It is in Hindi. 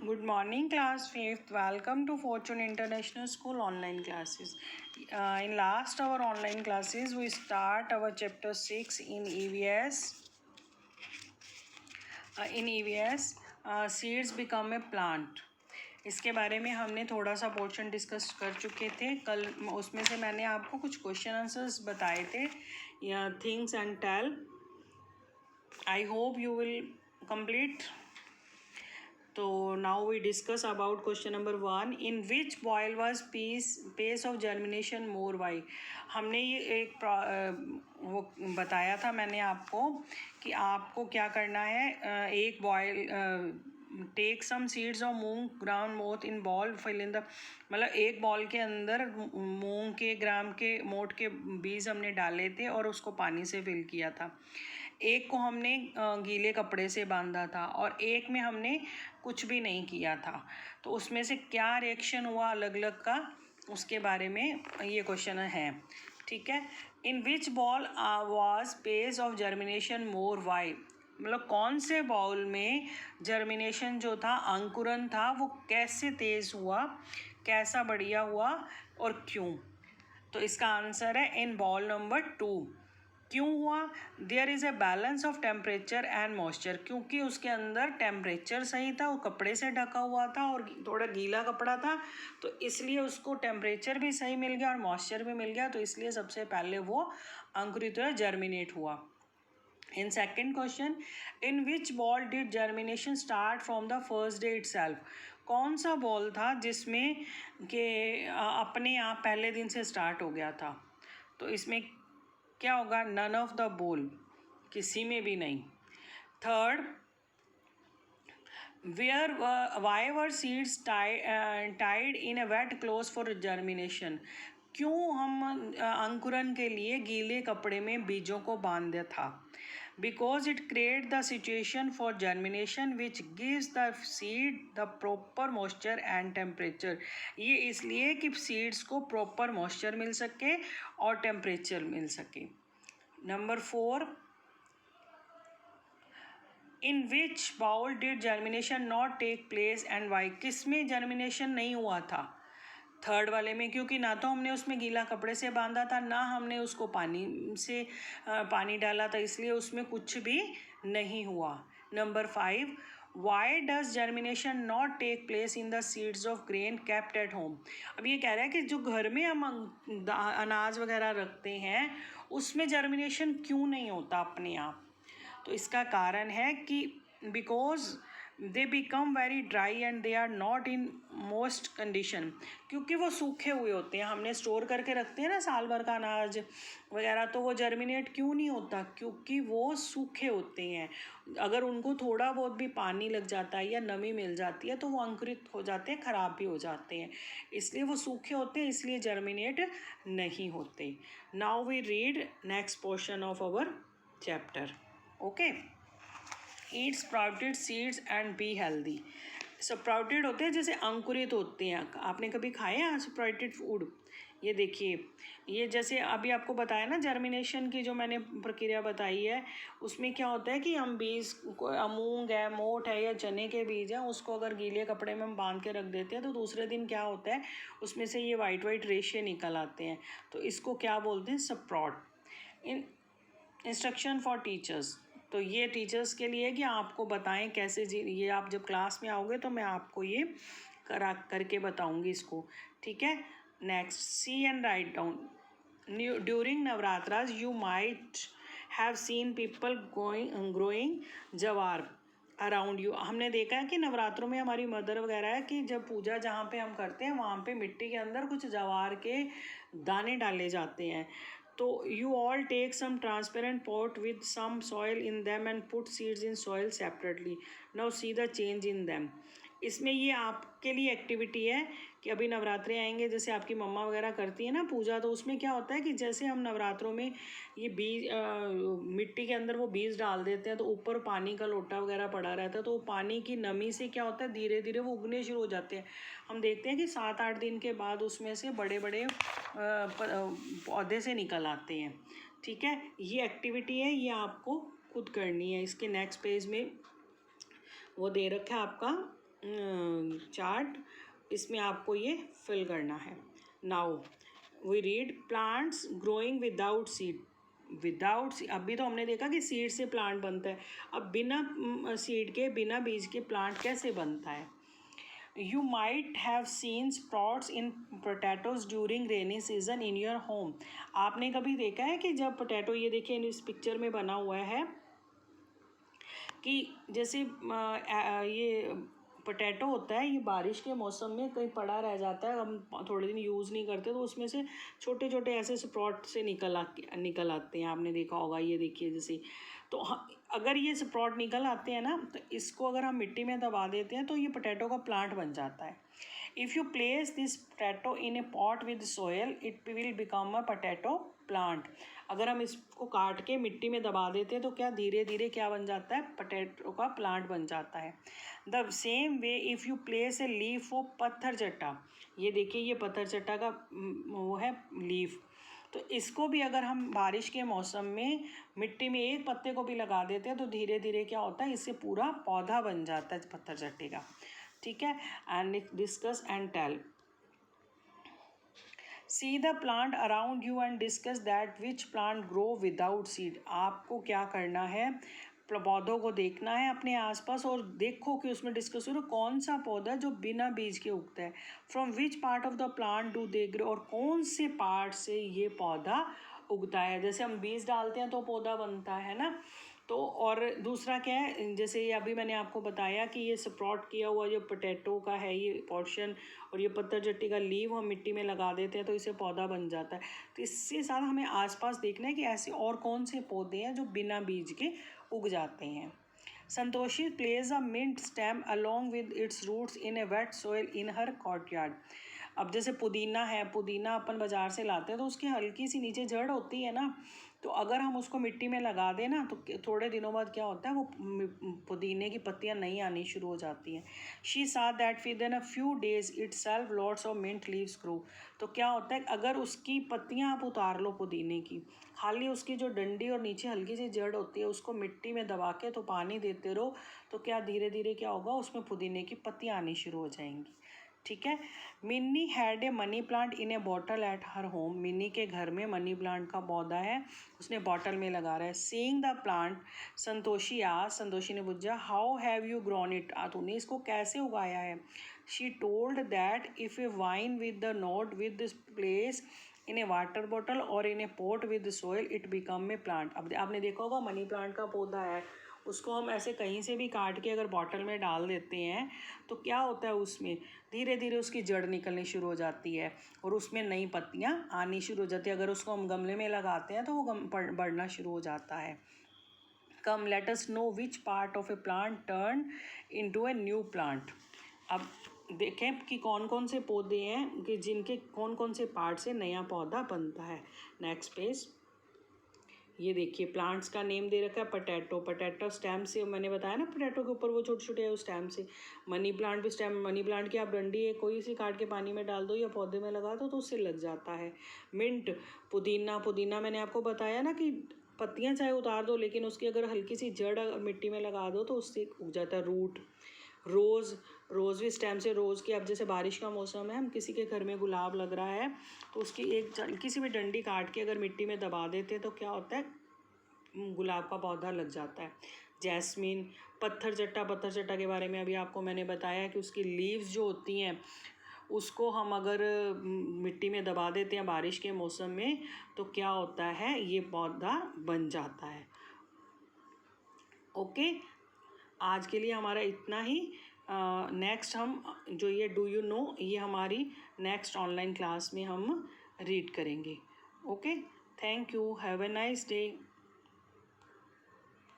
Good morning, class 5th. Welcome to Fortune International School online classes. In last our online classes, we start our chapter 6 in EVS. Seeds become a plant. इसके बारे में हमने थोड़ा सा पोर्शन डिस्कस कर चुके थे कल. उसमें से मैंने आपको कुछ क्वेश्चन आंसर्स बताए थे, things and tell. I hope you will complete. तो now we discuss about question number 1. In which boil was pace of germination more why. हमने ये एक वो बताया था मैंने आपको कि आपको क्या करना है. एक bowl take some seeds of moong ground moth in bowl fill in the, मतलब एक बॉल के अंदर मूंग के ग्राम के मोठ के बीज हमने डाले थे और उसको पानी से फिल किया था. एक को हमने गीले कपड़े से बांधा था और एक में हमने कुछ भी नहीं किया था. तो उसमें से क्या रिएक्शन हुआ अलग अलग का, उसके बारे में ये क्वेश्चन है. ठीक है. In which ball was pace of germination more why. मतलब कौन से बॉल में जर्मिनेशन जो था, अंकुरन था, वो कैसे तेज़ हुआ, कैसा बढ़िया हुआ और क्यों. तो इसका आंसर है इन बॉल नंबर 2. क्यों हुआ. There is a balance of temperature and moisture. क्योंकि उसके अंदर टेम्परेचर सही था, वो कपड़े से ढका हुआ था और थोड़ा गीला कपड़ा था, तो इसलिए उसको टेम्परेचर भी सही मिल गया और मॉइस्चर भी मिल गया. तो इसलिए सबसे पहले वो अंकुरित हुआ, जर्मिनेट हुआ. In second question, in which ball did germination start from the first day itself. कौन सा बॉल था जिसमें के अपने आप पहले दिन से स्टार्ट हो गया था. तो इसमें क्या होगा, नन ऑफ द बोल, किसी में भी नहीं. Third, where why were seeds tied in a wet cloth for germination. क्यों हम अंकुरन के लिए गीले कपड़े में बीजों को बांधा था. Because it create the situation for germination which gives the seed the proper moisture and temperature. ये इसलिए कि सीड्स को प्रॉपर मॉइस्चर मिल सके और टेम्परेचर मिल सके. Number 4, in which bowl did germination not take place and why. किस में जर्मिनेशन नहीं हुआ था. थर्ड वाले में, क्योंकि ना तो हमने उसमें गीला कपड़े से बांधा था, ना हमने उसको पानी डाला था, इसलिए उसमें कुछ भी नहीं हुआ. Number 5, why does germination not take place in the seeds of grain kept at home. अब ये कह रहा है कि जो घर में हम अनाज वगैरह रखते हैं उसमें जर्मिनेशन क्यों नहीं होता अपने आप. तो इसका कारण है कि because they become very dry and they are not in most condition. क्योंकि वो सूखे हुए होते हैं, हमने स्टोर करके रखते हैं ना साल भर का अनाज वगैरह, तो वो जर्मिनेट क्यों नहीं होता, क्योंकि वो सूखे होते हैं. अगर उनको थोड़ा बहुत भी पानी लग जाता है या नमी मिल जाती है तो वो अंकुरित हो जाते हैं, ख़राब भी हो जाते हैं. इसलिए वो सूखे होते हैं, इसलिए जर्मिनेट नहीं होते. Now we read next portion of our chapter. Okay. Eat sprouted seeds and be healthy. Sprouted होते हैं जैसे अंकुरित होते हैं. आपने कभी खाया है स्प्राउटेड फूड. ये देखिए, ये जैसे अभी आपको बताया ना जर्मिनेशन की जो मैंने प्रक्रिया बताई है, उसमें क्या होता है कि हम बीज, मूंग है, मोठ है या चने के बीज हैं, उसको अगर गीले कपड़े में हम बांध के रख देते हैं तो दूसरे दिन क्या होता है, उसमें से ये वाइट वाइट रेशे निकल आते हैं. तो इसको क्या बोलते हैं, sprout. In instruction for teachers. तो ये टीचर्स के लिए कि आपको बताएं कैसे ये आप जब क्लास में आओगे तो मैं आपको ये करके बताऊंगी इसको. ठीक है. Next, see and write down. During Navratras you might have seen people growing jowar around you. हमने देखा है कि नवरात्रों में हमारी मदर वगैरह है कि जब पूजा जहाँ पे हम करते हैं वहाँ पे मिट्टी के अंदर कुछ जवार के दाने डाले जाते हैं. तो you all take some transparent pot with some soil in them and put seeds in soil separately. Now see the change in them. इसमें ये आपके लिए एक्टिविटी है कि अभी नवरात्रे आएंगे, जैसे आपकी मम्मा वगैरह करती है ना पूजा, तो उसमें क्या होता है कि जैसे हम नवरात्रों में ये बीज मिट्टी के अंदर वो बीज डाल देते हैं तो ऊपर पानी का लोटा वगैरह पड़ा रहता है, तो वो पानी की नमी से क्या होता है धीरे धीरे वो उगने शुरू हो जाते हैं. हम देखते हैं कि 7-8 दिन के बाद उसमें से बड़े बड़े पौधे से निकल आते हैं. ठीक है. ये एक्टिविटी है, ये आपको खुद करनी है. इसके नेक्स्ट पेज में वो दे रखा है आपका चार्ट, इसमें आपको ये फिल करना है. Now we read plants growing without seed. अभी तो हमने देखा कि सीड से प्लांट बनता है. अब बिना सीड के, बिना बीज के प्लांट कैसे बनता है. You might have seen sprouts in potatoes during rainy season in your home. आपने कभी देखा है कि जब पोटैटो, ये देखिए इस पिक्चर में बना हुआ है कि जैसे ये पोटैटो होता है, ये बारिश के मौसम में कहीं पड़ा रह जाता है, हम थोड़े दिन यूज़ नहीं करते, तो उसमें से छोटे छोटे ऐसे स्प्रॉट से निकल आते हैं. आपने देखा होगा, ये देखिए जैसे. तो अगर ये स्प्रॉट निकल आते हैं ना, तो इसको अगर हम मिट्टी में दबा देते हैं तो ये पोटैटो का प्लांट बन जाता है. If you place this potato in a pot with soil, it will become a potato plant. अगर हम इसको काट के मिट्टी में दबा देते हैं तो क्या धीरे धीरे क्या बन जाता है, पोटैटो का प्लांट बन जाता है. The same way if you place a leaf of पत्थर चट्टा. ये देखिए, ये पत्थर चट्टा का वो है लीफ. तो इसको भी अगर हम बारिश के मौसम में मिट्टी में एक पत्ते को भी लगा देते हैं तो धीरे धीरे क्या होता है, इससे पूरा पौधा बन जाता है पत्थर चट्टे का. ठीक है. And discuss and tell. See the plant around you and discuss that which plant grow without seed. आपको क्या करना है, पौधों को देखना है अपने आसपास और देखो कि उसमें डिस्कस करो कौन सा पौधा जो बिना बीज के उगता है. From which part of the plant do they grow. और कौन से पार्ट से ये पौधा उगता है. जैसे हम बीज डालते हैं तो पौधा बनता है ना. तो और दूसरा क्या है, जैसे ये अभी मैंने आपको बताया कि ये स्प्रॉट किया हुआ जो पोटैटो का है ये पोर्शन, और ये पत्थर चट्टी का लीव हम मिट्टी में लगा देते हैं तो इसे पौधा बन जाता है. तो इससे साथ हमें आसपास देखना है कि ऐसे और कौन से पौधे हैं जो बिना बीज के उग जाते हैं. Santoshi places a mint stem along with its roots in a wet soil in her courtyard. अब जैसे पुदीना है, पुदीना अपन बाज़ार से लाते हैं तो उसकी हल्की सी नीचे जड़ होती है ना, तो अगर हम उसको मिट्टी में लगा दें ना तो थोड़े दिनों बाद क्या होता है, वो पुदीने की पत्तियां नई आनी शुरू हो जाती हैं. She saw that within a few days itself lots of mint leaves grow. तो क्या होता है, अगर उसकी पत्तियां आप उतार लो पुदीने की, खाली उसकी जो डंडी और नीचे हल्की सी जड़ होती है उसको मिट्टी में दबा के तो पानी देते रहो, तो क्या धीरे धीरे क्या होगा, उसमें पुदीने की पत्तियां आनी शुरू हो जाएंगी. ठीक है. Minni had a money plant in a bottle at her home. Minni के घर में मनी प्लांट का पौधा है, उसने बॉटल में लगा रहा है. सीइंग द प्लांट, संतोषी ने पूछा how have you grown it. तूने इसको कैसे उगाया है. She told that if a vine with the node with this places in a water bottle और in a pot with soil it become a plant. अब आपने देखा होगा मनी प्लांट का पौधा है, उसको हम ऐसे कहीं से भी काट के अगर बॉटल में डाल देते हैं तो क्या होता है, उसमें धीरे धीरे उसकी जड़ निकलनी शुरू हो जाती है और उसमें नई पत्तियां आनी शुरू हो जाती है. अगर उसको हम गमले में लगाते हैं तो वो बढ़ना शुरू हो जाता है. Come let us know which part of a plant turn into a new plant. अब देखें कि कौन कौन से पौधे हैं कि जिनके कौन कौन से पार्ट से नया पौधा बनता है. Next page. ये देखिए प्लांट्स का नेम दे रखा है पोटैटो. पोटैटो स्टेम से, मैंने बताया ना पोटैटो के ऊपर वो छोटे छोटे है उस स्टेम से. मनी प्लांट भी स्टेम, मनी प्लांट की आप डंडी है कोई सी काट के पानी में डाल दो या पौधे में लगा दो तो उससे लग जाता है. मिंट, पुदीना मैंने आपको बताया ना कि पत्तियां चाहे उतार दो लेकिन उसकी अगर हल्की सी जड़ मिट्टी में लगा दो तो उससे उग जाता है. रूट. रोज़ भी स्टेम से, रोज़ की, अब जैसे बारिश का मौसम है, हम किसी के घर में गुलाब लग रहा है तो उसकी एक किसी भी डंडी काट के अगर मिट्टी में दबा देते हैं तो क्या होता है, गुलाब का पौधा लग जाता है. जैस्मीन. पत्थर चट्टा के बारे में अभी आपको मैंने बताया कि उसकी लीव्स जो होती हैं उसको हम अगर मिट्टी में दबा देते हैं बारिश के मौसम में तो क्या होता है, ये पौधा बन जाता है. ओके. आज के लिए हमारा इतना ही. नेक्स्ट हम जो ये डू यू नो, ये हमारी नेक्स्ट ऑनलाइन क्लास में हम रीड करेंगे. Okay. Thank you. Have a nice day.